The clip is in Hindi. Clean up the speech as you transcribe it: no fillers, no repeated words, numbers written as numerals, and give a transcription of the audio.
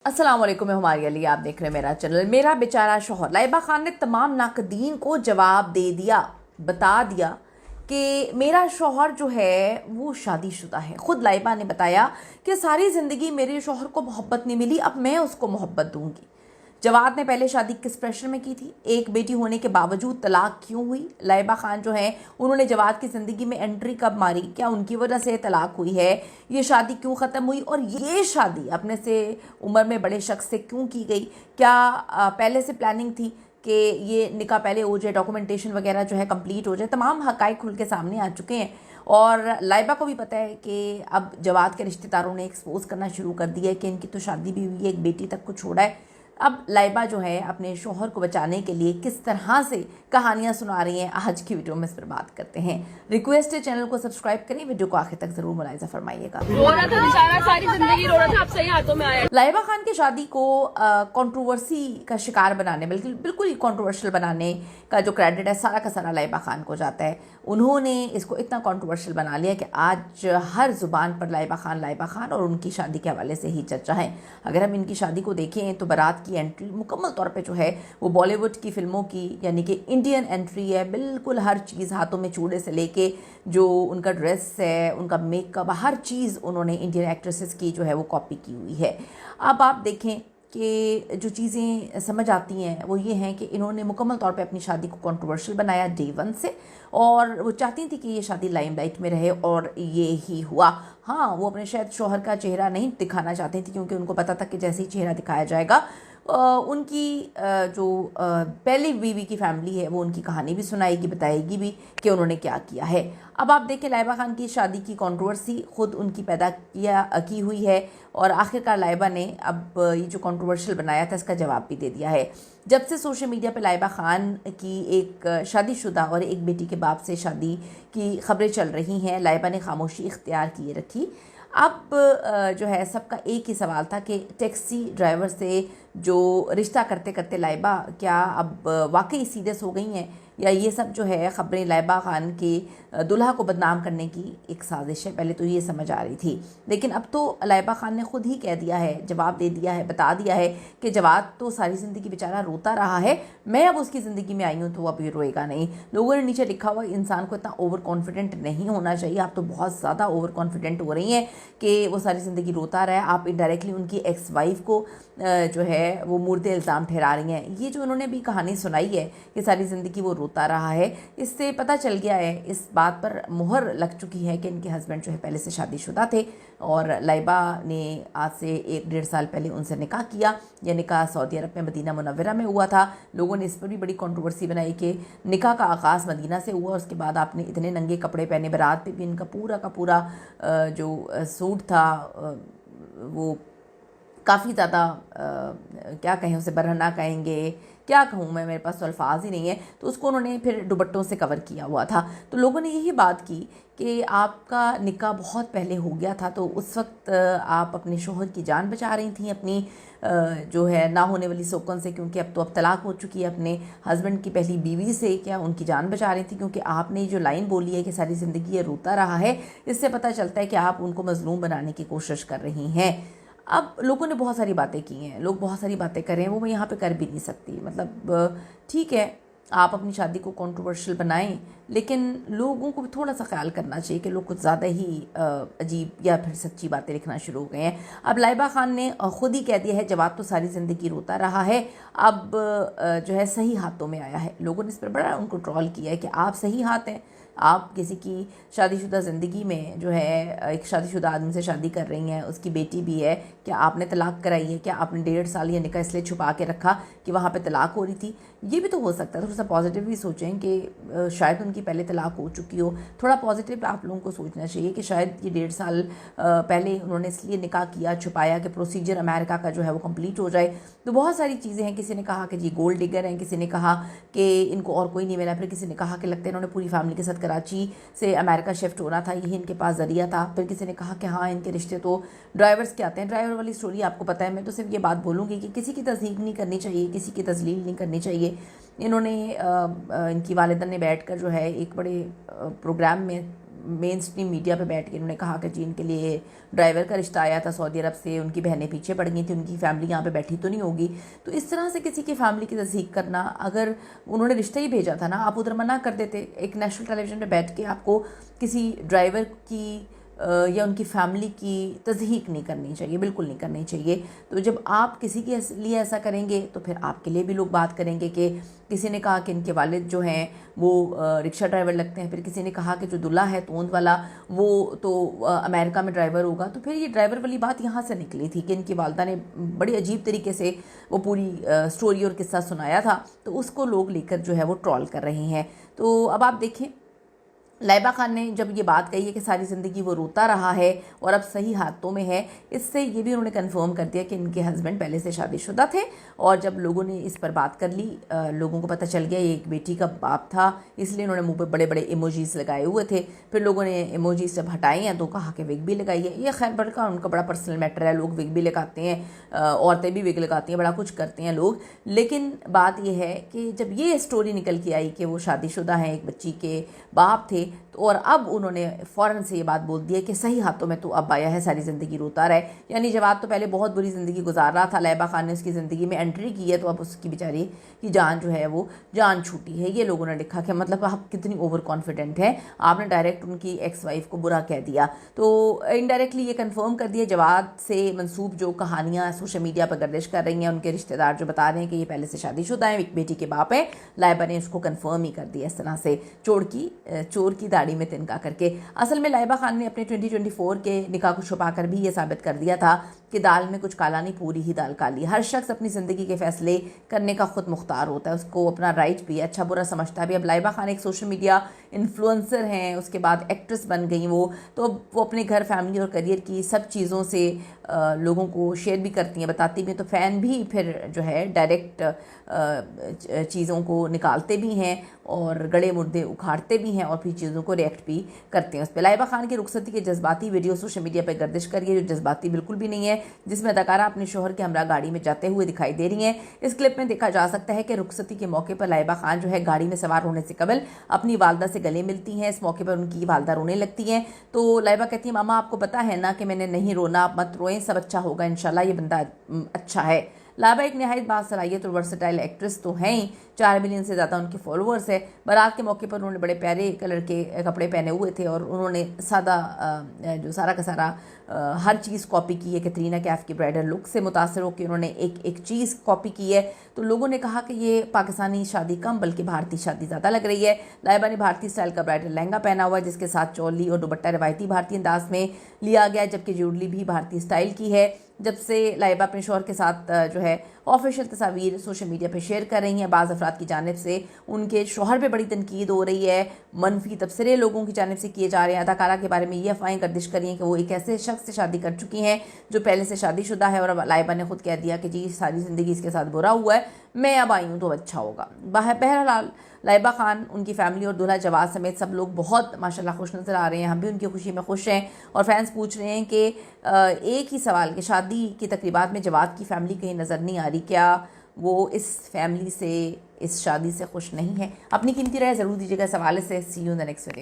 अस्सलाम वालेकुम, मैं हमारी अली, आप देख रहे हैं मेरा चैनल। मेरा बेचारा शोहर लाइबा खान ने तमाम नाकदीन को जवाब दे दिया, बता दिया कि मेरा शोहर जो है वो शादीशुदा है। ख़ुद लाइबा ने बताया कि सारी ज़िंदगी मेरे शोहर को मोहब्बत नहीं मिली, अब मैं उसको मोहब्बत दूंगी। जवाद ने पहले शादी किस प्रेशर में की थी, एक बेटी होने के बावजूद तलाक क्यों हुई, लाइबा खान जो है उन्होंने जवाद की ज़िंदगी में एंट्री कब मारी, क्या उनकी वजह से तलाक हुई है, ये शादी क्यों ख़त्म हुई और ये शादी अपने से उम्र में बड़े शख्स से क्यों की गई, क्या पहले से प्लानिंग थी कि ये निकाह पहले हो जाए, डॉक्यूमेंटेशन वगैरह जो है कंप्लीट हो जाए। तमाम हक़ाइक़ खुल के सामने आ चुके हैं और लाइबा को भी पता है कि अब जवाद के रिश्तेदारों ने एक्सपोज करना शुरू कर दिया है कि इनकी तो शादी भी हुई है, एक बेटी तक को छोड़ा है। अब लाइबा जो है अपने शोहर को बचाने के लिए किस तरह से कहानियां सुना रही हैं, आज की वीडियो में इस पर बात करते हैं। रिक्वेस्ट है चैनल को सब्सक्राइब करें, वीडियो को आखिर तक जरूर मुलाहिजा फरमाइएगा। रो रहा था बेचारा, सारी जिंदगी रो रहा था, अब सही हाथों में आया। लाइबा खान की शादी को कंट्रोवर्सी का शिकार बनाने, बिल्कुल बिल्कुल कंट्रोवर्शियल बनाने का जो क्रेडिट है सारा का सारा लाइबा खान को जाता है। उन्होंने इसको इतना कंट्रोवर्शियल बना लिया कि आज हर जुबान पर लाइबा खान और उनकी शादी के हवाले से ही चर्चा है। अगर हम इनकी शादी को देखें तो बारात की एंट्री मुकम्मल तौर पे जो है वो बॉलीवुड की फिल्मों की यानी कि इंडियन एंट्री है। बिल्कुल हर चीज़, हाथों में चूड़े से लेके जो उनका ड्रेस है, उनका मेकअप, हर चीज़ उन्होंने इंडियन एक्ट्रेसेस की जो है वो कॉपी की हुई है। अब आप देखें कि जो चीज़ें समझ आती हैं वो ये हैं कि इन्होंने मुकम्मल तौर पे अपनी शादी को कंट्रोवर्शियल बनाया डे वन से, और वो चाहती थी कि ये शादी लाइमलाइट में रहे और ये ही हुआ। हाँ, वो अपने शायद शौहर का चेहरा नहीं दिखाना चाहती थी क्योंकि उनको पता था कि जैसे ही चेहरा दिखाया जाएगा उनकी जो पहली बीवी की फैमिली है वो उनकी कहानी भी सुनाएगी, बताएगी भी कि उन्होंने क्या किया है। अब आप देखें लाइबा खान की शादी की कंट्रोवर्सी खुद उनकी पैदा की हुई है और आखिरकार लाइबा ने अब ये जो कंट्रोवर्शियल बनाया था इसका जवाब भी दे दिया है। जब से सोशल मीडिया पे लाइबा खान की एक शादीशुदा और एक बेटी के बाप से शादी की खबरें चल रही हैं, लाइबा ने खामोशी इख्तियार किए रखी। अब जो है सबका एक ही सवाल था कि टैक्सी ड्राइवर से जो रिश्ता करते करते लाइबा क्या अब वाकई सीरियस हो गई हैं या ये सब जो है ख़बरें लाइबा खान के दुल्हा को बदनाम करने की एक साजिश है। पहले तो ये समझ आ रही थी, लेकिन अब तो लाइबा खान ने खुद ही कह दिया है, जवाब दे दिया है, बता दिया है कि जवाद तो सारी ज़िंदगी बेचारा रोता रहा है, मैं अब उसकी ज़िंदगी में आई हूँ तो अब ये रोएगा नहीं। लोगों ने नीचे लिखा हुआ इंसान को इतना ओवर कॉन्फिडेंट नहीं होना चाहिए, आप तो बहुत ज़्यादा ओवर कॉन्फिडेंट हो रही हैं कि वो सारी ज़िंदगी रोता रहा है। आप इनडायरेक्टली उनकी एक्स वाइफ को जो है वो मुर्दे इल्ज़ाम ठहरा रही हैं। ये जो उन्होंने भी कहानी सुनाई है कि सारी ज़िंदगी वो रोता रहा है, इससे पता चल गया है, इस बात पर मुहर लग चुकी है कि इनके हस्बैंड जो है पहले से शादीशुदा थे और लाइबा ने आज से 1-1.5 साल पहले उनसे निकाह किया। यह निकाह सऊदी अरब में मदीना मुनव्वरा में हुआ था। लोगों ने इस पर भी बड़ी कंट्रोवर्सी बनाई कि निकाह का आगाज़ मदीना से हुआ, उसके बाद आपने इतने नंगे कपड़े पहने। बारात पे भी इनका पूरा का पूरा जो सूट था वो काफ़ी ज़्यादा क्या कहें उसे, बरहना कहेंगे, क्या कहूँ मैं, मेरे पास तो अल्फाज ही नहीं है। तो उसको उन्होंने फिर दुपट्टों से कवर किया हुआ था। तो लोगों ने यही बात की कि आपका निकाह बहुत पहले हो गया था, तो उस वक्त आप अपने शोहर की जान बचा रही थी अपनी जो है ना होने वाली सोकन से, क्योंकि अब तो अब तलाक हो चुकी है अपने हस्बैंड की पहली बीवी से, क्या उनकी जान बचा रही थी? क्योंकि आपने जो लाइन बोली है कि सारी ज़िंदगी ये रोता रहा है, इससे पता चलता है कि आप उनको मजलूम बनाने की कोशिश कर रही हैं। अब लोगों ने बहुत सारी बातें की हैं, लोग बहुत सारी बातें कर रहे हैं, वो मैं यहाँ पे कर भी नहीं सकती। मतलब ठीक है, आप अपनी शादी को कंट्रोवर्शियल बनाएं, लेकिन लोगों को भी थोड़ा सा ख्याल करना चाहिए कि लोग कुछ ज़्यादा ही अजीब या फिर सच्ची बातें लिखना शुरू हो गए हैं। अब लाइबा खान ने खुद ही कह दिया है जवाब तो सारी ज़िंदगी रोता रहा है, अब जो है सही हाथों में आया है। लोगों ने इस पर बड़ा उनको ट्रोल किया है कि आप सही हाथ हैं, आप किसी की शादीशुदा ज़िंदगी में जो है एक शादीशुदा आदमी से शादी कर रही हैं, उसकी बेटी भी है, क्या आपने तलाक कराई है? क्या आपने 1.5 साल या निकाह इसलिए छुपा के रखा कि वहाँ पे तलाक हो रही थी? ये भी तो हो सकता है। थोड़ा सा पॉजिटिव भी सोचें कि शायद उनकी पहले तलाक हो चुकी हो। थोड़ा पॉजिटिव आप लोगों को सोचना चाहिए कि शायद ये 1.5 साल पहले उन्होंने इसलिए निकाह किया, छुपाया कि प्रोसीजर अमेरिका का जो है वो कंप्लीट हो जाए। तो बहुत सारी चीज़ें हैं। किसी ने कहा कि जी गोल्ड डिगर हैं, किसी ने कहा कि इनको और कोई नहीं मिला, फिर किसी ने कहा कि लगता है इन्होंने पूरी फैमिली के साथ कराची से अमेरिका शिफ्ट होना था, यही इनके पास ज़रिया था। फिर किसी ने कहा कि हाँ इनके रिश्ते तो ड्राइवर्स के आते हैं। ड्राइवर वाली स्टोरी आपको पता है। मैं तो सिर्फ ये बात बोलूँगी कि किसी की तस्दीक नहीं करनी चाहिए, किसी की तजलील नहीं करनी चाहिए। इन्होंने इनकी वालिदा ने बैठकर जो है एक बड़े प्रोग्राम में मेन स्ट्रीम मीडिया पे बैठ के उन्होंने कहा कि जी इनके लिए ड्राइवर का रिश्ता आया था सऊदी अरब से, उनकी बहनें पीछे पड़ गई थी, उनकी फैमिली यहाँ पे बैठी तो नहीं होगी। तो इस तरह से किसी की फैमिली की तस्दीक करना, अगर उन्होंने रिश्ता ही भेजा था ना, आप उधर मना कर देते। एक नेशनल टेलीविज़न पे बैठ के आपको किसी ड्राइवर की या उनकी फैमिली की तज़हीक नहीं करनी चाहिए, बिल्कुल नहीं करनी चाहिए। तो जब आप किसी के लिए ऐसा करेंगे तो फिर आपके लिए भी लोग बात करेंगे कि किसी ने कहा कि इनके वालिद जो हैं वो रिक्शा ड्राइवर लगते हैं, फिर किसी ने कहा कि जो दूल्हा है तोंद वाला वो तो अमेरिका में ड्राइवर होगा। तो फिर ये ड्राइवर वाली बात यहाँ से निकली थी कि इनकी वालदा ने बड़ी अजीब तरीके से वो पूरी स्टोरी और किस्सा सुनाया था, तो उसको लोग लेकर जो है वो ट्रोल कर रहे हैं। तो अब आप देखें, लाइबा खान ने जब ये बात कही है कि सारी ज़िंदगी वो रोता रहा है और अब सही हाथों में है, इससे ये भी उन्होंने कंफर्म कर दिया कि इनके हस्बैंड पहले से शादीशुदा थे। और जब लोगों ने इस पर बात कर ली, लोगों को पता चल गया ये एक बेटी का बाप था, इसलिए उन्होंने मुंह पे बड़े बड़े इमोजीज लगाए हुए थे। फिर लोगों ने इमोजीज जब हटाई हैं तो कहा कि विग भी लगाई है। ये खैर बड़का उनका बड़ा पर्सनल मैटर है, लोग विग भी लगाते हैं, औरतें भी विग लगाती हैं, बड़ा कुछ करते हैं लोग। लेकिन बात यह है कि जब ये स्टोरी निकल के आई कि वो शादीशुदा हैं, एक बच्ची के बाप थे, तो और अब उन्होंने फ़ौरन से ये बात बोल दी है कि सही हाथों में तो अब आया है, सारी ज़िंदगी रोता रहे। यानी जवाब तो पहले बहुत बुरी ज़िंदगी गुजार रहा था, लाइबा खान ने उसकी ज़िंदगी में एंट्री की है, तो अब उसकी बेचारी की जान जो है वो जान छूटी है। ये लोगों ने लिखा कि मतलब आप कितनी ओवर कॉन्फिडेंट हैं, आपने डायरेक्ट उनकी एक्स वाइफ को बुरा कह दिया। तो इनडायरेक्टली ये कन्फर्म कर दिया, जवाब से मंसूब जो कहानियाँ सोशल मीडिया पर गर्दिश कर रही हैं, उनके रिश्तेदार जो बता रहे हैं कि ये पहले से शादीशुदा है, एक बेटी के बाप है, लाइबा ने उसको कन्फर्म ही कर दिया इस तरह से चोर की दाढ़ी में तिनका करके। असल में लाइबा खान ने अपने 2024 के निकाह को छुपाकर भी ये साबित कर दिया था कि दाल में कुछ काला नहीं, पूरी ही दाल काली। हर शख्स अपनी ज़िंदगी के फैसले करने का खुद मुख्तार होता है, उसको अपना राइट भी, अच्छा बुरा समझता भी। अब लाइबा खान एक सोशल मीडिया इन्फ्लुएंसर हैं, उसके बाद एक्ट्रेस बन गई वो, तो वो अपने घर, फैमिली और करियर की सब चीज़ों से लोगों को शेयर भी करती हैं, बताती भी हैं। तो फ़ैन भी फिर जो है डायरेक्ट चीज़ों को निकालते भी हैं और गड़े मुर्दे उखाड़ते भी हैं और फिर चीज़ों को रिएक्ट भी करते हैं उस पर। लाइबा खान की रुखसती के जज्बाती वीडियो सोशल मीडिया पर गर्दिश कर रही है, जो जज्बाती बिल्कुल भी नहीं है, जिसमें अदाकारा अपने शोहर के हमरा गाड़ी में जाते हुए दिखाई दे रही हैं। इस क्लिप में देखा जा सकता है कि रुखसती के मौके पर लाइबा खान जो है गाड़ी में सवार होने से कबल अपनी वालदा से गले मिलती हैं। इस मौके पर उनकी वालदा रोने लगती हैं, तो लाइबा कहती है, मामा आपको पता है ना कि मैंने नहीं रोना, आप मत रोएं, सब अच्छा होगा इंशाल्लाह, ये बंदा अच्छा है। लाइबा एक नहायत बासलाहियत और वर्सटाइल एक्ट्रेस तो हैं ही, 4 मिलियन से ज़्यादा उनके फॉलोअर्स है। बारात के मौके पर उन्होंने बड़े प्यारे कलर के कपड़े पहने हुए थे और उन्होंने सादा जो सारा का सारा हर चीज़ कॉपी की है। कैटरीना कैफ की ब्राइडल लुक से मुतासर होकर उन्होंने एक चीज़ कॉपी की है। तो लोगों ने कहा कि ये पाकिस्तानी शादी कम बल्कि भारतीय शादी ज़्यादा लग रही है। लाइबा ने भारतीय स्टाइल का ब्राइडल लहंगा पहना हुआ है, जिसके साथ चोली और दुपट्टा रवायती भारतीय अंदाज में लिया गया है, जबकि ज्वेलरी भी भारतीय स्टाइल की है। जब से लाइबा अपने शौहर के साथ जो है ऑफिशियल तस्वीर सोशल मीडिया पे शेयर कर रही हैं, बाज़ अफराद की जानिब से उनके शौहर पे बड़ी तनकीद हो रही है, मनफी तबसरे लोगों की जानिब से किए जा रहे हैं। अदाकारा के बारे में ये अफवाहें गर्दिश कर रही हैं कि वो एक ऐसे शख्स से शादी कर चुकी हैं जो पहले से शादीशुदा है, और अब लाइबा ने खुद कह दिया कि जी सारी ज़िंदगी इसके साथ बुरा हुआ है, मैं अब आई हूँ तो अच्छा होगा। बहरहाल लाइबा खान, उनकी फैमिली और दूल्हा जवाद समेत सब लोग बहुत माशाल्लाह खुश नज़र आ रहे हैं। हम भी उनकी खुशी में खुश हैं। और फैंस पूछ रहे हैं कि एक ही सवाल कि शादी की तकरीबात में जवाद की फैमिली कहीं नज़र नहीं आ रही, क्या वो इस फैमिली से, इस शादी से खुश नहीं है? अपनी कीमती राय ज़रूर दीजिएगा इस हवाले से। See you in the next video.